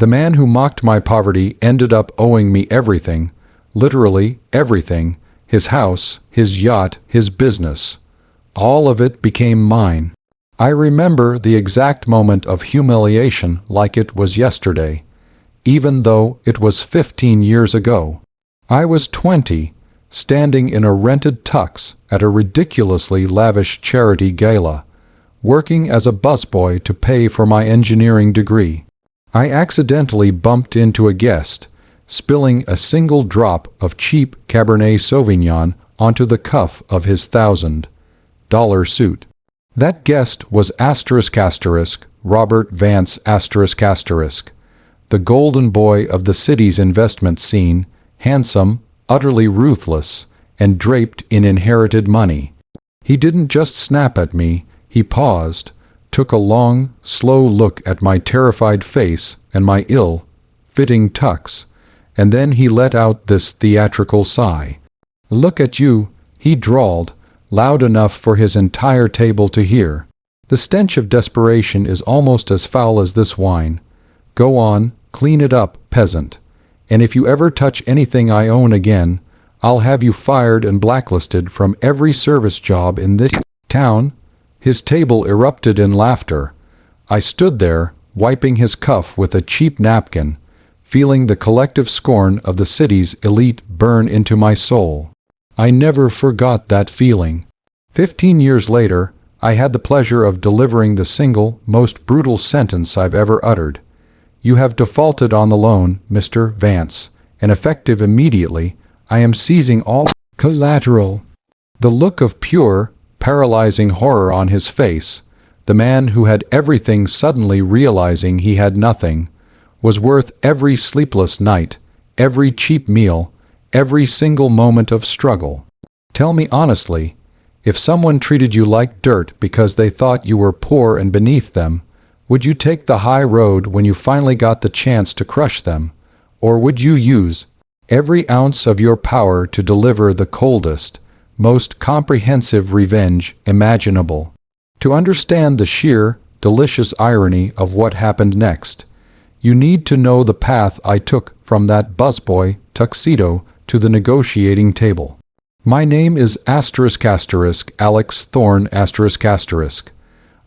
The man who mocked my poverty ended up owing me everything, literally everything, his house, his yacht, his business. All of it became mine. I remember the exact moment of humiliation like it was yesterday, even though it was 15 years ago. I was 20, standing in a rented tux at a ridiculously lavish charity gala, working as a busboy to pay for my engineering degree. I accidentally bumped into a guest, spilling a single drop of cheap Cabernet Sauvignon onto the cuff of his $1,000 suit. That guest was Robert Vance ***, the golden boy of the city's investment scene, handsome, utterly ruthless, and draped in inherited money. He didn't just snap at me, he paused, took a long, slow look at my terrified face and my ill-fitting tux, and then he let out this theatrical sigh. "Look at you," he drawled, loud enough for his entire table to hear. "The stench of desperation is almost as foul as this wine. Go on, clean it up, peasant. And if you ever touch anything I own again, I'll have you fired and blacklisted from every service job in this town." His table erupted in laughter. I stood there, wiping his cuff with a cheap napkin, feeling the collective scorn of the city's elite burn into my soul. I never forgot that feeling. 15 years later, I had the pleasure of delivering the single, most brutal sentence I've ever uttered. "You have defaulted on the loan, Mr. Vance, and effective immediately, I am seizing all collateral." The look of pure, paralyzing horror on his face, the man who had everything suddenly realizing he had nothing, was worth every sleepless night, every cheap meal, every single moment of struggle. Tell me honestly, if someone treated you like dirt because they thought you were poor and beneath them, would you take the high road when you finally got the chance to crush them, or would you use every ounce of your power to deliver the coldest, most comprehensive revenge imaginable? To understand the sheer, delicious irony of what happened next, you need to know the path I took from that busboy tuxedo to the negotiating table. My name is Alex Thorne ***.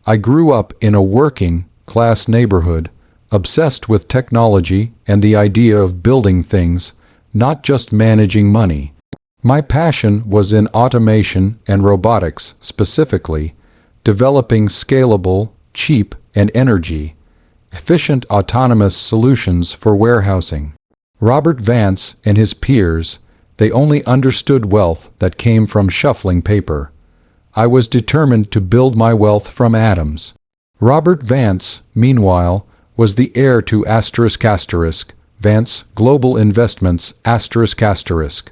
I grew up in a working-class neighborhood, obsessed with technology and the idea of building things, not just managing money. My passion was in automation and robotics, specifically, developing scalable, cheap, and energy-efficient autonomous solutions for warehousing. Robert Vance and his peers, they only understood wealth that came from shuffling paper. I was determined to build my wealth from atoms. Robert Vance, meanwhile, was the heir to Vance Global Investments ***,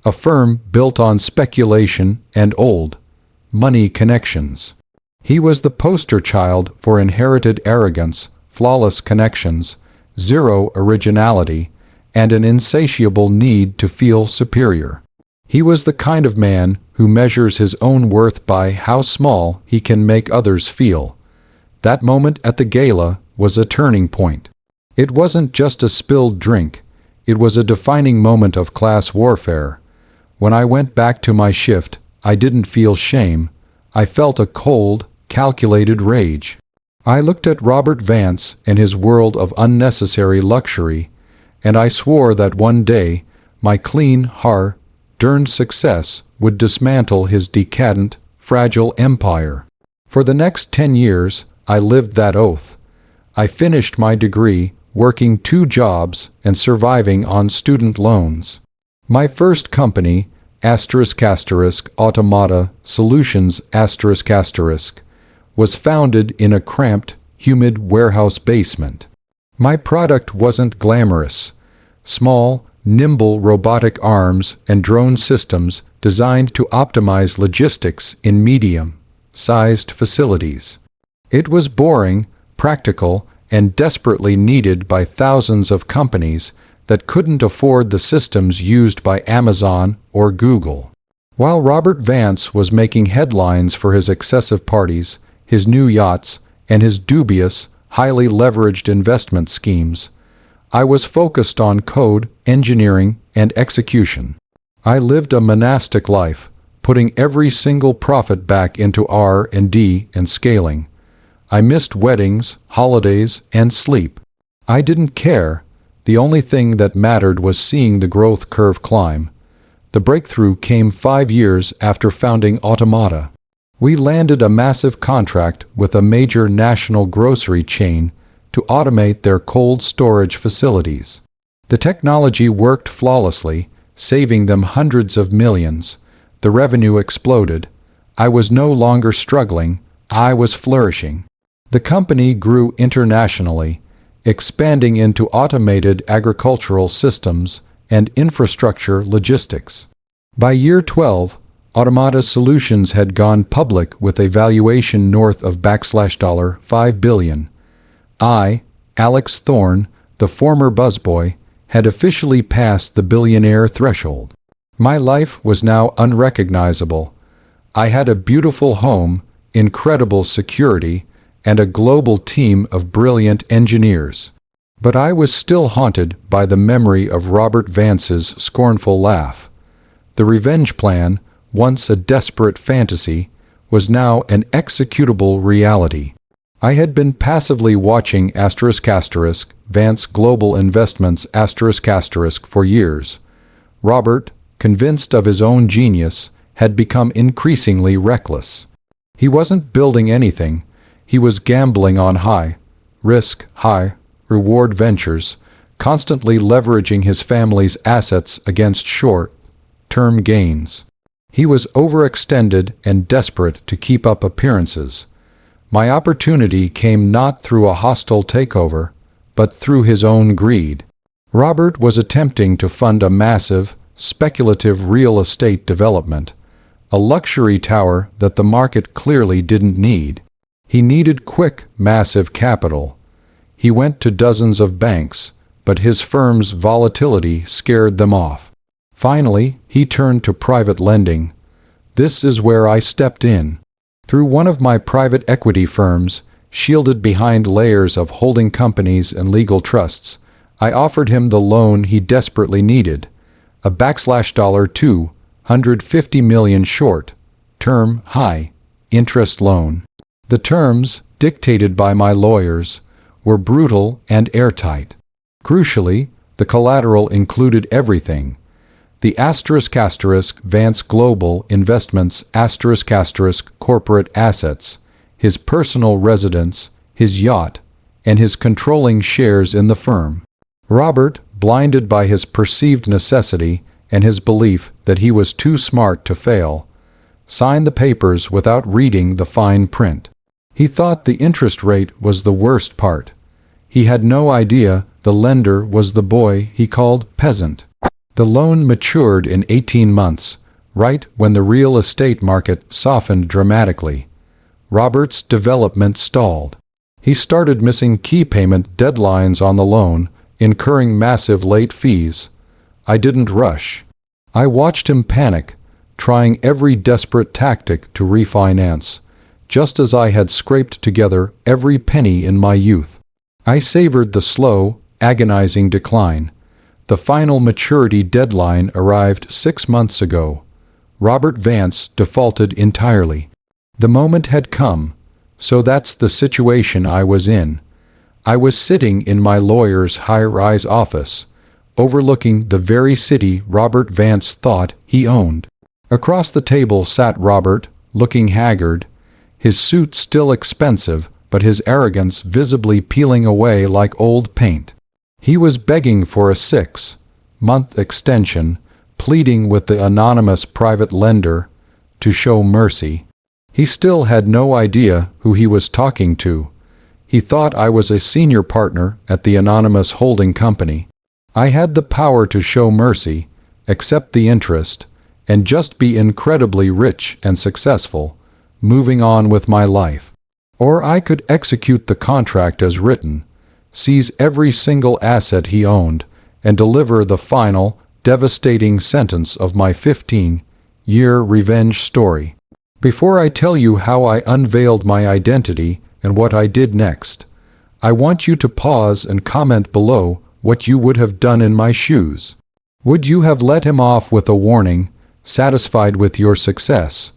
a firm built on speculation and old money connections. He was the poster child for inherited arrogance, flawless connections, zero originality, and an insatiable need to feel superior. He was the kind of man who measures his own worth by how small he can make others feel. That moment at the gala was a turning point. It wasn't just a spilled drink, it was a defining moment of class warfare. When I went back to my shift, I didn't feel shame, I felt a cold, calculated rage. I looked at Robert Vance and his world of unnecessary luxury, and I swore that one day my clean, hard-earned success would dismantle his decadent, fragile empire. For the next 10 years, I lived that oath. I finished my degree, working 2 jobs and surviving on student loans. My first company, Automata Solutions ***, was founded in a cramped, humid warehouse basement. My product wasn't glamorous. Small, nimble robotic arms and drone systems designed to optimize logistics in medium-sized facilities. It was boring, practical, and desperately needed by thousands of companies that couldn't afford the systems used by Amazon or Google. While Robert Vance was making headlines for his excessive parties, his new yachts, and his dubious, highly leveraged investment schemes, I was focused on code, engineering, and execution. I lived a monastic life, putting every single profit back into R&D and scaling. I missed weddings, holidays, and sleep. I didn't care. The only thing that mattered was seeing the growth curve climb. The breakthrough came 5 years after founding Automata. We landed a massive contract with a major national grocery chain to automate their cold storage facilities. The technology worked flawlessly, saving them hundreds of millions. The revenue exploded. I was no longer struggling, I was flourishing. The company grew internationally, expanding into automated agricultural systems and infrastructure logistics. By year 12, Automata Solutions had gone public with a valuation north of $5 billion. I, Alex Thorne, the former buzzboy, had officially passed the billionaire threshold. My life was now unrecognizable. I had a beautiful home, incredible security, and a global team of brilliant engineers. But I was still haunted by the memory of Robert Vance's scornful laugh. The revenge plan, once a desperate fantasy, was now an executable reality. I had been passively watching Vance Global Investments for years. Robert, convinced of his own genius, had become increasingly reckless. He wasn't building anything, he was gambling on high-risk, high-reward ventures, constantly leveraging his family's assets against short-term gains. He was overextended and desperate to keep up appearances. My opportunity came not through a hostile takeover, but through his own greed. Robert was attempting to fund a massive, speculative real estate development, a luxury tower that the market clearly didn't need. He needed quick, massive capital. He went to dozens of banks, but his firm's volatility scared them off. Finally, he turned to private lending. This is where I stepped in. Through one of my private equity firms, shielded behind layers of holding companies and legal trusts, I offered him the loan he desperately needed, a $250 million short-term, high-interest loan. The terms, dictated by my lawyers, were brutal and airtight. Crucially, the collateral included everything. The Vance Global Investments corporate assets, his personal residence, his yacht, and his controlling shares in the firm. Robert, blinded by his perceived necessity and his belief that he was too smart to fail, signed the papers without reading the fine print. He thought the interest rate was the worst part. He had no idea the lender was the boy he called Peasant. The loan matured in 18 months, right when the real estate market softened dramatically. Robert's development stalled. He started missing key payment deadlines on the loan, incurring massive late fees. I didn't rush. I watched him panic, trying every desperate tactic to refinance, just as I had scraped together every penny in my youth. I savored the slow, agonizing decline. The final maturity deadline arrived 6 months ago. Robert Vance defaulted entirely. The moment had come, so that's the situation I was in. I was sitting in my lawyer's high-rise office, overlooking the very city Robert Vance thought he owned. Across the table sat Robert, looking haggard, his suit still expensive, but his arrogance visibly peeling away like old paint. He was begging for a 6-month extension, pleading with the anonymous private lender to show mercy. He still had no idea who he was talking to. He thought I was a senior partner at the anonymous holding company. I had the power to show mercy, accept the interest, and just be incredibly rich and successful, moving on with my life. Or I could execute the contract as written, seize every single asset he owned, and deliver the final, devastating sentence of my 15-year revenge story. Before I tell you how I unveiled my identity and what I did next, I want you to pause and comment below what you would have done in my shoes. Would you have let him off with a warning, satisfied with your success?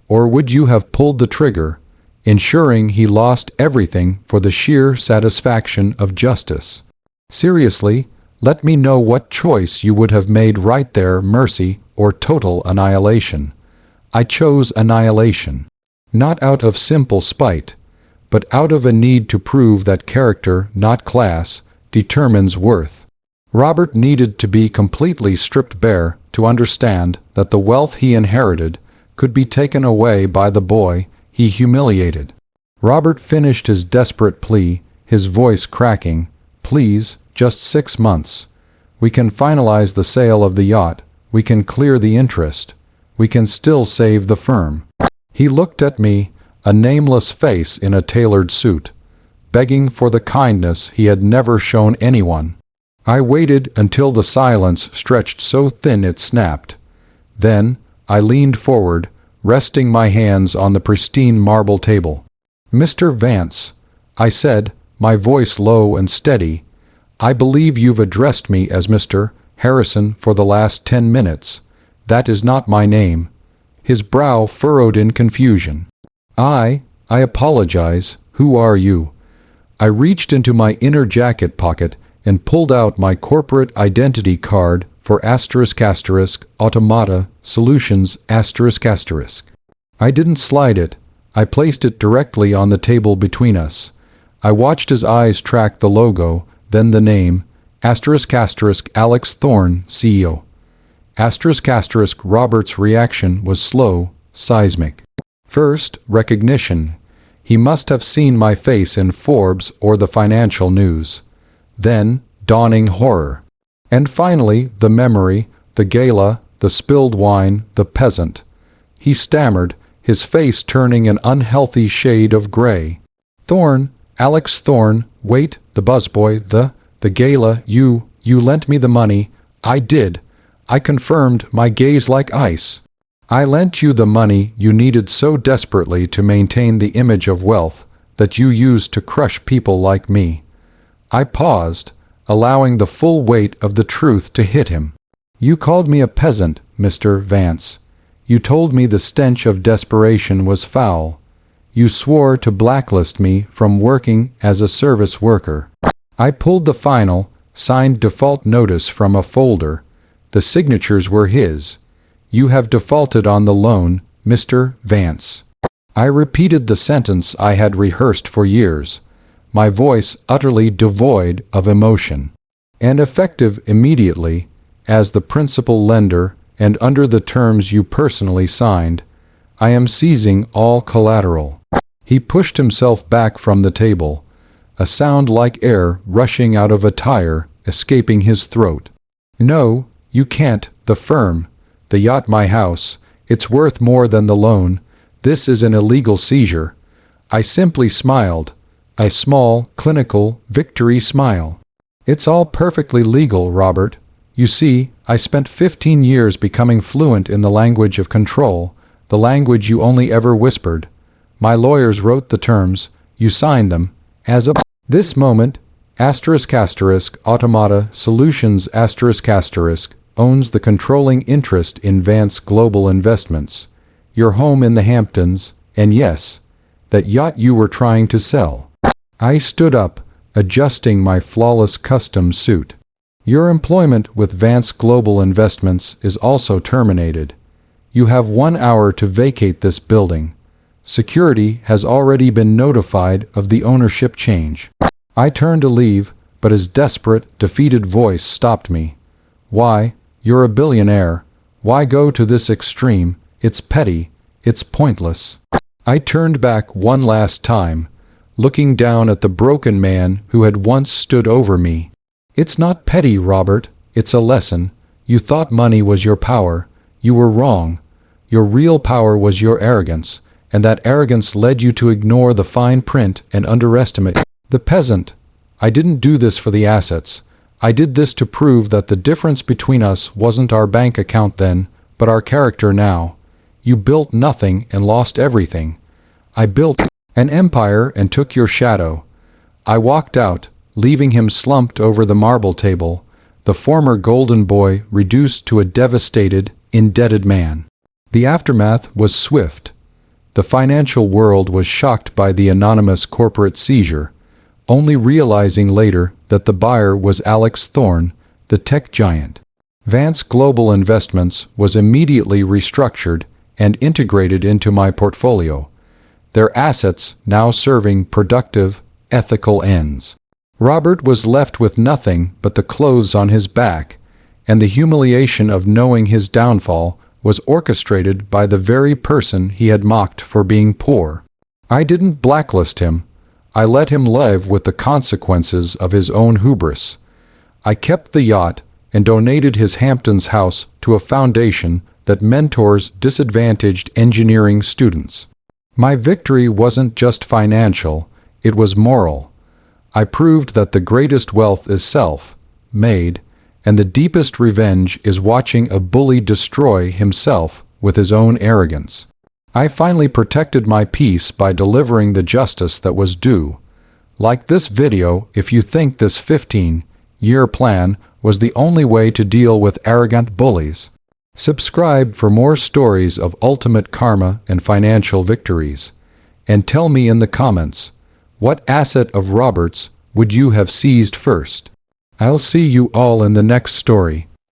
Or would you have pulled the trigger, ensuring he lost everything for the sheer satisfaction of justice? Seriously, let me know what choice you would have made right there, mercy or total annihilation. I chose annihilation. Not out of simple spite, but out of a need to prove that character, not class, determines worth. Robert needed to be completely stripped bare to understand that the wealth he inherited could be taken away by the boy he humiliated. Robert finished his desperate plea, his voice cracking. Please, just 6 months. We can finalize the sale of the yacht. We can clear the interest. We can still save the firm. He looked at me, a nameless face in a tailored suit, begging for the kindness he had never shown anyone. I waited until the silence stretched so thin it snapped. Then I leaned forward, resting my hands on the pristine marble table. "Mr. Vance," I said, my voice low and steady, "I believe you've addressed me as Mr. Harrison for the last 10 minutes. That is not my name." His brow furrowed in confusion. I apologize. Who are you?" I reached into my inner jacket pocket and pulled out my corporate identity card for **Automata Solutions **. I didn't slide it. I placed it directly on the table between us. I watched his eyes track the logo, then the name, **Alex Thorne, CEO. Robert's reaction was slow, seismic. First, recognition. He must have seen my face in Forbes or the financial news. Then, dawning horror. And finally, the memory, the gala, the spilled wine, the peasant. He stammered, his face turning an unhealthy shade of gray. "Thorne, Alex Thorne, wait, the busboy, the gala, you lent me the money." "I did." I confirmed, my gaze like ice. "I lent you the money you needed so desperately to maintain the image of wealth that you used to crush people like me." I paused, allowing the full weight of the truth to hit him. "You called me a peasant, Mr. Vance. You told me the stench of desperation was foul. You swore to blacklist me from working as a service worker." I pulled the final, signed default notice from a folder. The signatures were his. "You have defaulted on the loan, Mr. Vance." I repeated the sentence I had rehearsed for years, my voice utterly devoid of emotion. "And effective immediately, as the principal lender and under the terms you personally signed, I am seizing all collateral." He pushed himself back from the table, a sound like air rushing out of a tire escaping his throat. "No, you can't. The firm, the yacht, my house, it's worth more than the loan. This is an illegal seizure." I simply smiled, a small, clinical, victory smile. "It's all perfectly legal, Robert. You see, I spent 15 years becoming fluent in the language of control, the language you only ever whispered. My lawyers wrote the terms, you signed them, as a..." This moment, **Automata Solutions ** owns the controlling interest in Vance Global Investments, your home in the Hamptons, and yes, that yacht you were trying to sell. I stood up, adjusting my flawless custom suit. "Your employment with Vance Global Investments is also terminated. You have 1 hour to vacate this building. Security has already been notified of the ownership change." I turned to leave, but his desperate, defeated voice stopped me. "Why? You're a billionaire. Why go to this extreme? It's petty. It's pointless." I turned back one last time, looking down at the broken man who had once stood over me. "It's not petty, Robert. It's a lesson. You thought money was your power. You were wrong. Your real power was your arrogance, and that arrogance led you to ignore the fine print and underestimate the peasant. I didn't do this for the assets. I did this to prove that the difference between us wasn't our bank account then, but our character now. You built nothing and lost everything. I built an empire and took your shadow." I walked out, leaving him slumped over the marble table, the former golden boy reduced to a devastated, indebted man. The aftermath was swift. The financial world was shocked by the anonymous corporate seizure, only realizing later that the buyer was Alex Thorne, the tech giant. Vance Global Investments was immediately restructured and integrated into my portfolio, their assets now serving productive, ethical ends. Robert was left with nothing but the clothes on his back, and the humiliation of knowing his downfall was orchestrated by the very person he had mocked for being poor. I didn't blacklist him. I let him live with the consequences of his own hubris. I kept the yacht and donated his Hamptons house to a foundation that mentors disadvantaged engineering students. My victory wasn't just financial, it was moral. I proved that the greatest wealth is self-made, and the deepest revenge is watching a bully destroy himself with his own arrogance. I finally protected my peace by delivering the justice that was due. Like this video if you think this 15-year plan was the only way to deal with arrogant bullies. Subscribe for more stories of ultimate karma and financial victories. And tell me in the comments, what asset of Robert's would you have seized first? I'll see you all in the next story.